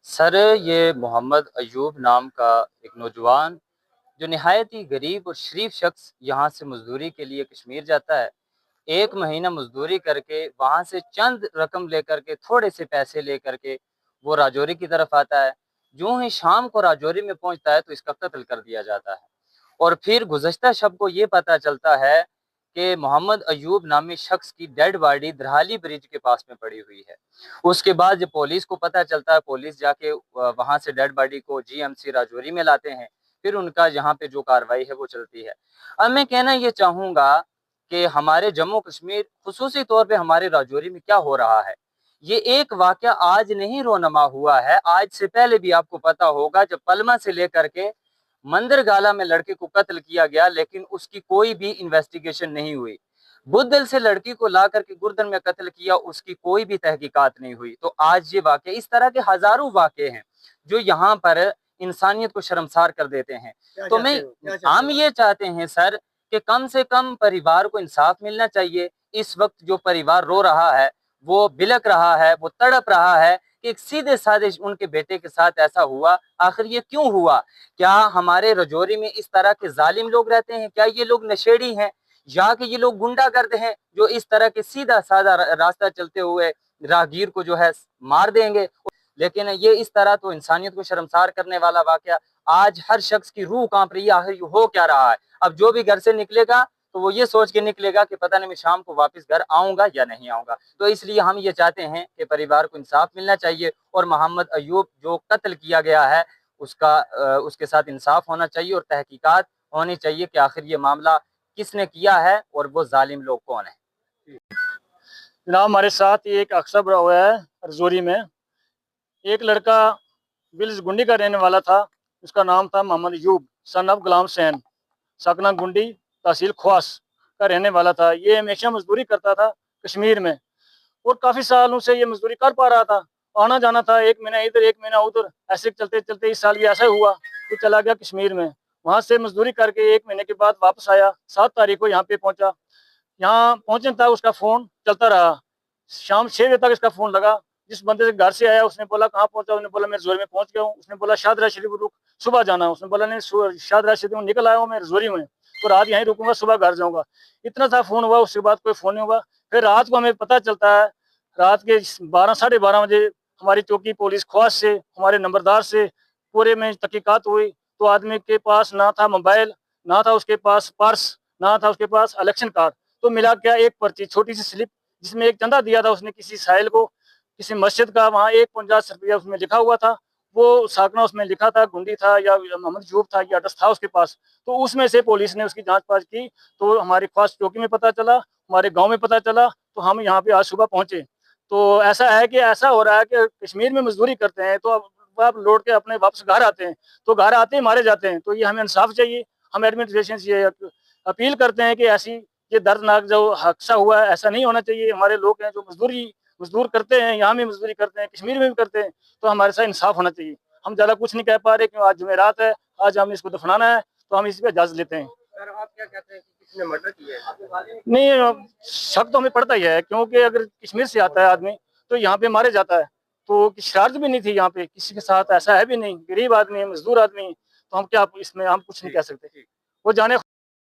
Sir, ये मोहम्मद अयूब नाम का एक नौजवान जो नहायत ही गरीब और शरीफ शख्स यहाँ से मजदूरी के लिए कश्मीर जाता है। एक महीना मजदूरी करके वहाँ से चंद रकम लेकर के थोड़े से पैसे लेकर के वो राजौरी की तरफ आता है। यूं ही शाम को राजौरी में पहुंचता है तो इसका कत्ल कर दिया जाता है। और फिर गुज़श्ता शब को ये पता चलता है कि मोहम्मद अयूब नामी शख्स की डेड बॉडी दरहाली ब्रिज के पास में पड़ी हुई है। उसके बाद जब पुलिस को पता चलता है, पुलिस जाके वहाँ से डेड बॉडी को जीएमसी राजौरी में लाते हैं। फिर उनका यहाँ पे जो कार्रवाई है वो चलती है। अब मैं कहना ये चाहूँगा कि हमारे जम्मू कश्मीर खुसूसी तौर पे हमारे राजौरी में क्या हो रहा है। ये एक वाक़या आज नहीं रोनमा हुआ है, आज से पहले भी आपको पता होगा जब पलमा से लेकर के मंदरगाला में लड़के को कत्ल किया गया, लेकिन उसकी कोई भी इन्वेस्टिगेशन नहीं हुई। बुद्धल से लड़की को ला करके गुर्दन में कत्ल किया, उसकी कोई भी तहकीकात नहीं हुई। तो आज ये वाक़े, इस तरह के हजारों वाक़े हैं जो यहाँ पर इंसानियत को शर्मसार कर देते हैं। तो हम ये चाहते हैं सर कि कम से कम परिवार को इंसाफ मिलना चाहिए। इस वक्त जो परिवार रो रहा है, वो बिलक रहा है, वो तड़प रहा है कि एक सीधे साधे उनके बेटे के साथ ऐसा हुआ। आखिर ये क्यों हुआ? क्या हमारे रजौरी में इस तरह के जालिम लोग रहते हैं? क्या ये लोग नशेड़ी हैं या कि ये लोग गुंडागर्द हैं जो इस तरह के सीधा साधा रास्ता चलते हुए राहगीर को जो है मार देंगे? लेकिन ये इस तरह तो इंसानियत को शर्मसार करने वाला वाकया, आज हर शख्स की रूह कांप रही है। आखिर ये हो क्या रहा है? अब जो भी घर से निकलेगा तो वो ये सोच के निकलेगा कि पता नहीं मैं शाम को वापस घर आऊंगा या नहीं आऊंगा। तो इसलिए हम ये चाहते हैं कि परिवार को इंसाफ मिलना चाहिए और मोहम्मद अयूब जो कत्ल किया गया है उसके साथ इंसाफ होना चाहिए और तहकीकात होनी चाहिए कि आखिर ये मामला किसने किया है और वो जालिम लोग कौन है। जनाब, हमारे साथ ये एक हादसा हुआ है रजौरी में। एक लड़का बिल्स गुंडी का रहने वाला था। उसका नाम था मोहम्मद अयूब सन ऑफ गुलाम सैन, सकना गुंडी तहसील ख्वास का रहने वाला था। ये हमेशा मजदूरी करता था कश्मीर में और काफ़ी सालों से ये मजदूरी कर पा रहा था। आना जाना था, एक महीना इधर एक महीना उधर, ऐसे चलते चलते इस साल भी ऐसा हुआ कि चला गया कश्मीर में। वहाँ से मजदूरी करके एक महीने के बाद वापस आया। 7 तारीख को यहाँ पे पहुँचा। यहाँ पहुँचने तक उसका फ़ोन चलता रहा। शाम 6 बजे तक इसका फ़ोन लगा। जिस बंदे से घर से आया उसने बोला कहाँ पहुँचा? उसने बोला मैं रजौरी में पहुँच गया हूँ। उसने बोला शादरा शरीफ रुक, सुबह जाना। उसने बोला नहीं, शादरा शरीफ में निकल आया हूँ, मैं रजौरी में, तो रात यहीं रुकूंगा, सुबह घर जाऊँगा। इतना सा फ़ोन हुआ, उसके बाद कोई फ़ोन नहीं हुआ। फिर रात को हमें पता चलता है, रात के 12 साढ़े 12 बजे हमारी चौकी पुलिस ख्वास से, हमारे नंबरदार से पूरे में तहकीकात हुई तो आदमी के पास ना था मोबाइल, ना था उसके पास पर्स, ना था उसके पास इलेक्शन कार्ड। तो मिला क्या, एक पर्ची, छोटी सी स्लिप जिसमें एक चंदा दिया था उसने किसी साहिल को, किसी मस्जिद का, वहाँ 150 रुपया उसमें लिखा हुआ था। वो साकना उसमें लिखा था, गुंडी था या मोहम्मद यूब था, ये एड्रेस था उसके पास। तो उसमें से पुलिस ने उसकी जांच पाँच की तो हमारे ख्वास चौकी में पता चला, हमारे गांव में पता चला, तो हम यहाँ पे आज सुबह पहुंचे। तो ऐसा है कि ऐसा हो रहा है कि कश्मीर में मजदूरी करते हैं तो अब आप लौट के अपने वापस घर आते हैं, तो घर आते ही मारे जाते हैं। तो ये हमें इंसाफ चाहिए। हम एडमिनिस्ट्रेशन से ये अपील करते हैं कि ऐसी ये दर्दनाक जो हादसा हुआ है ऐसा नहीं होना चाहिए। हमारे लोग हैं जो मजदूर करते हैं, यहाँ भी मजदूरी करते हैं, कश्मीर में भी करते हैं, तो हमारे साथ इंसाफ होना चाहिए। हम ज़्यादा कुछ नहीं कह पा रहे क्योंकि आज जुमेरात है, आज हमने इसको दफनाना है, तो हम इस पर इजाज़त लेते हैं। सर, आप क्या कहते हैं कि किसने मर्डर किया है? नहीं, शक तो हमें पड़ता ही है क्योंकि अगर कश्मीर से आता है आदमी तो यहाँ पे मारे जाता है। तो शरारत भी नहीं थी यहाँ पे किसी के साथ, ऐसा है भी नहीं। गरीब आदमी है, मजदूर आदमी है, तो हम क्या इसमें हम कुछ नहीं कह सकते। वो जाने